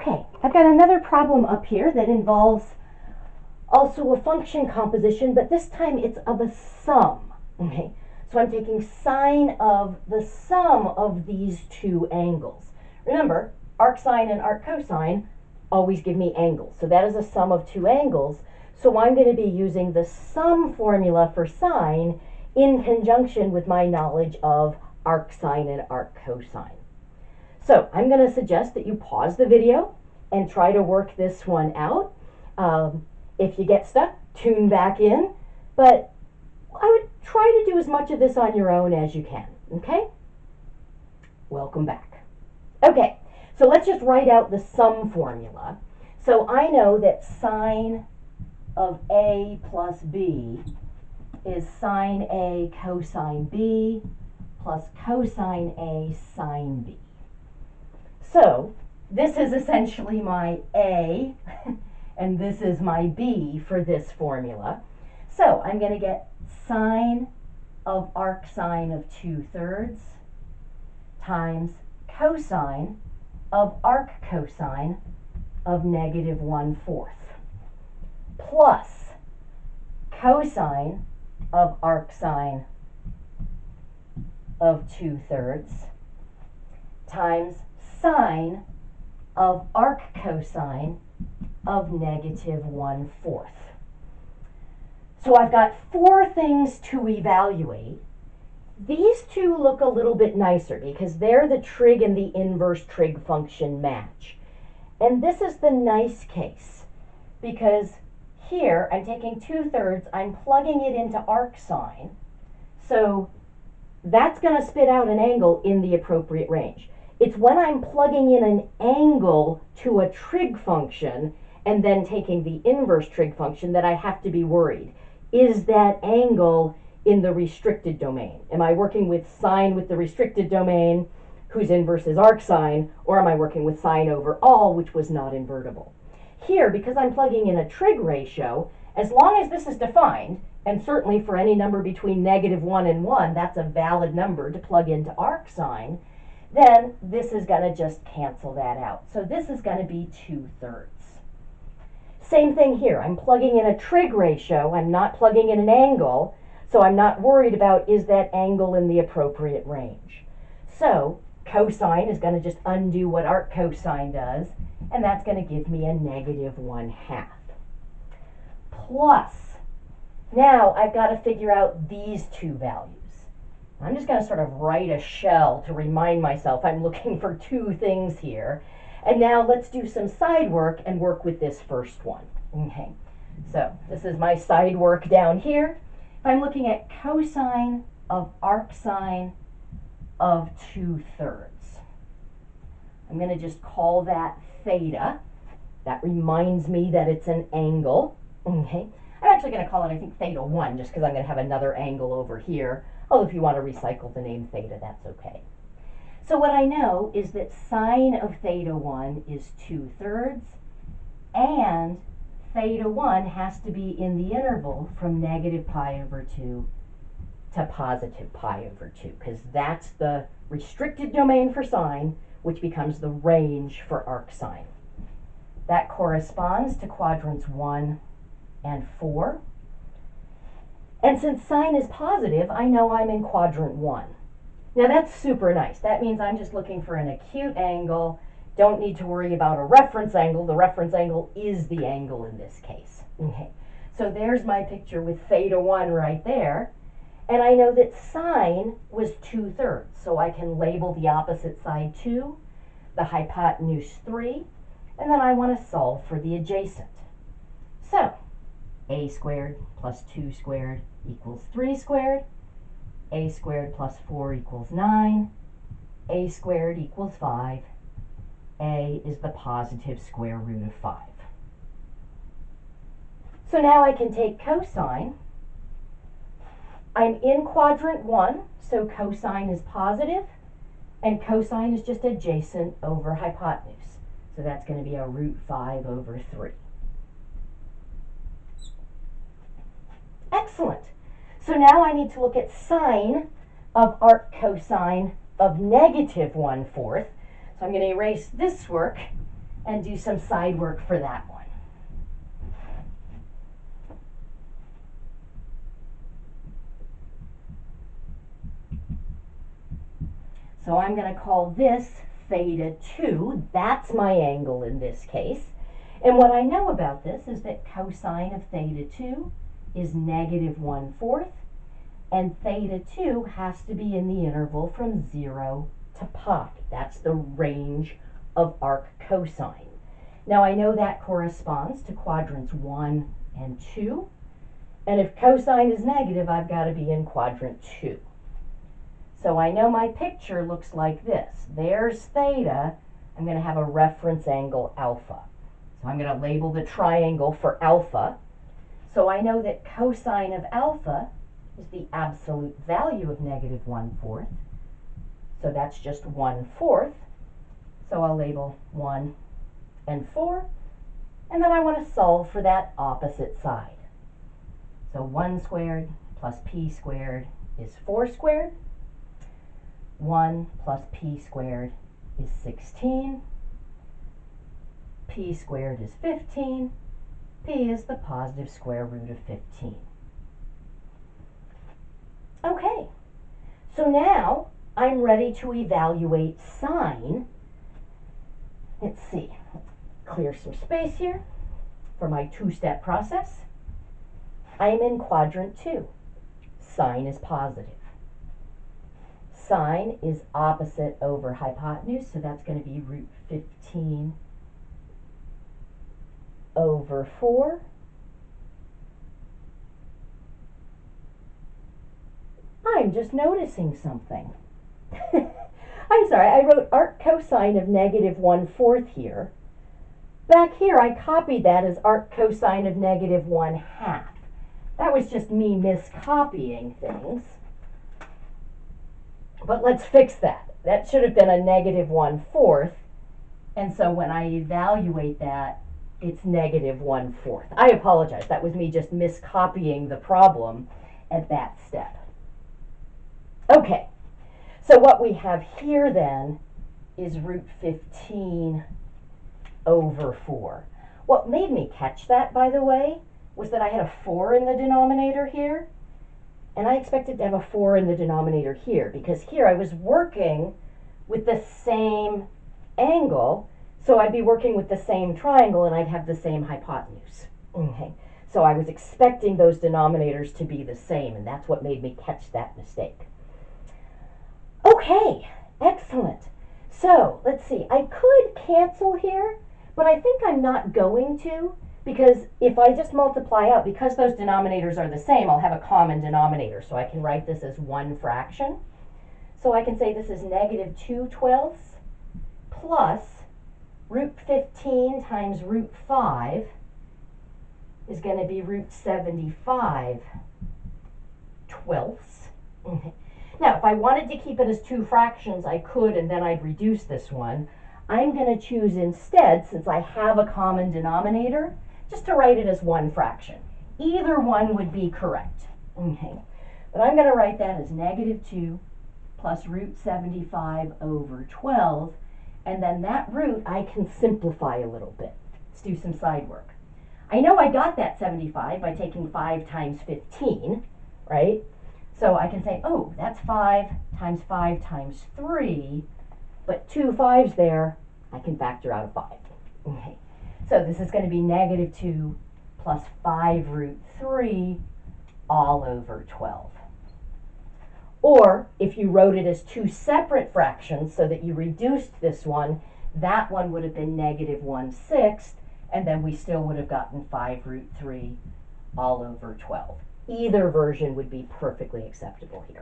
Okay, I've got another problem up here that involves also a function composition, but this time it's of a sum. Okay, so I'm taking sine of the sum of these two angles. Remember, arcsine and arccosine always give me angles, so that is a sum of two angles. So I'm going to be using the sum formula for sine in conjunction with my knowledge of arcsine and arccosine. So I'm going to suggest that you pause the video and try to work this one out. If you get stuck, tune back in, but I would try to do as much of this on your own as you can, okay? Welcome back. Okay, so let's just write out the sum formula. So I know that sine of A plus B is sine A cosine B plus cosine A sine B. So this is essentially my A, and this is my B for this formula. So I'm going to get sine of arcsine of 2/3 times cosine of arccosine of -1/4 plus cosine of arcsine of 2/3 times sine of arccosine of -1/4. So I've got four things to evaluate. These two look a little bit nicer because they're the trig and the inverse trig function match. And this is the nice case because here I'm taking 2/3, I'm plugging it into arcsine. So that's going to spit out an angle in the appropriate range. It's when I'm plugging in an angle to a trig function and then taking the inverse trig function that I have to be worried. Is that angle in the restricted domain? Am I working with sine with the restricted domain, whose inverse is arcsine, or am I working with sine over all, which was not invertible? Here, because I'm plugging in a trig ratio, as long as this is defined, and certainly for any number between -1 and 1, that's a valid number to plug into arcsine, then this is going to just cancel that out. So this is going to be 2/3. Same thing here. I'm plugging in a trig ratio. I'm not plugging in an angle, so I'm not worried about is that angle in the appropriate range. So cosine is going to just undo what arccosine does, and that's going to give me a -1/2. Plus, now I've got to figure out these two values. I'm just going to sort of write a shell to remind myself I'm looking for two things here. And now let's do some side work and work with this first one. Okay, so this is my side work down here. If I'm looking at cosine of arcsine of 2/3, I'm going to just call that theta. That reminds me that it's an angle. Okay, I'm actually going to call it, I think, theta 1, just because I'm going to have another angle over here. Although if you want to recycle the name theta, that's okay. So what I know is that sine of theta 1 is 2/3, and theta 1 has to be in the interval from -π/2 to +π/2, because that's the restricted domain for sine, which becomes the range for arcsine. That corresponds to quadrants 1 and 4. And since sine is positive, I know I'm in quadrant 1. Now that's super nice. That means I'm just looking for an acute angle. Don't need to worry about a reference angle. The reference angle is the angle in this case. Okay. So there's my picture with theta 1 right there. And I know that sine was 2/3. So I can label the opposite side 2, the hypotenuse 3, and then I want to solve for the adjacent. So a squared plus 2 squared equals 3 squared. A squared plus 4 equals 9. A squared equals 5. A is the positive square root of 5. So now I can take cosine. I'm in quadrant 1, so cosine is positive, and cosine is just adjacent over hypotenuse. So that's going to be a √5/3. Excellent. So now I need to look at sine of arccosine of -1/4. So I'm going to erase this work and do some side work for that one. So I'm going to call this theta 2. That's my angle in this case. And what I know about this is that cosine of theta 2 is negative 1/4, and theta 2 has to be in the interval from 0 to pi. That's the range of arc cosine. Now I know that corresponds to quadrants 1 and 2, and if cosine is negative, I've got to be in quadrant 2. So I know my picture looks like this. There's theta. I'm going to have a reference angle alpha. So I'm going to label the triangle for alpha. So I know that cosine of alpha is the absolute value of negative 1/4. So that's just 1/4. So I'll label 1 and 4. And then I want to solve for that opposite side. So 1 squared plus p squared is 4 squared. 1 plus p squared is 16. P squared is 15. P is the positive square root of 15. Okay, so now I'm ready to evaluate sine. Let's see, clear some space here for my two-step process. I'm in quadrant 2. Sine is positive. Sine is opposite over hypotenuse, so that's going to be root 15 over 4. I'm just noticing something. I'm sorry, I wrote arc cosine of negative 1/4 here. Back here, I copied that as arc cosine of negative 1/2. That was just me miscopying things. But let's fix that. That should have been a negative 1/4. And so when I evaluate that, it's negative 1/4. I apologize. That was me just miscopying the problem at that step. Okay. So what we have here then is root 15 over 4. What made me catch that, by the way, was that I had a 4 in the denominator here. And I expected to have a 4 in the denominator here, because here I was working with the same angle, so I'd be working with the same triangle and I'd have the same hypotenuse. Okay. So I was expecting those denominators to be the same, and that's what made me catch that mistake. Okay, excellent. So let's see, I could cancel here, but I think I'm not going to, because if I just multiply out, because those denominators are the same, I'll have a common denominator. So I can write this as one fraction. So I can say this is negative 2/12 plus root 15 times root 5 is going to be root 75/12. Okay. Now, if I wanted to keep it as two fractions, I could, and then I'd reduce this one. I'm going to choose instead, since I have a common denominator, just to write it as one fraction. Either one would be correct. Okay. But I'm going to write that as negative 2 plus root 75 over 12, and then that root I can simplify a little bit. Let's do some side work. I know I got that 75 by taking 5 times 15, right? So I can say, oh, that's 5 times 3, but 2 5s there, I can factor out a 5. Okay. So this is going to be negative 2 plus 5 root 3 all over 12. Or if you wrote it as two separate fractions so that you reduced this one, that one would have been negative 1/6, and then we still would have gotten 5 root 3 all over 12. Either version would be perfectly acceptable here.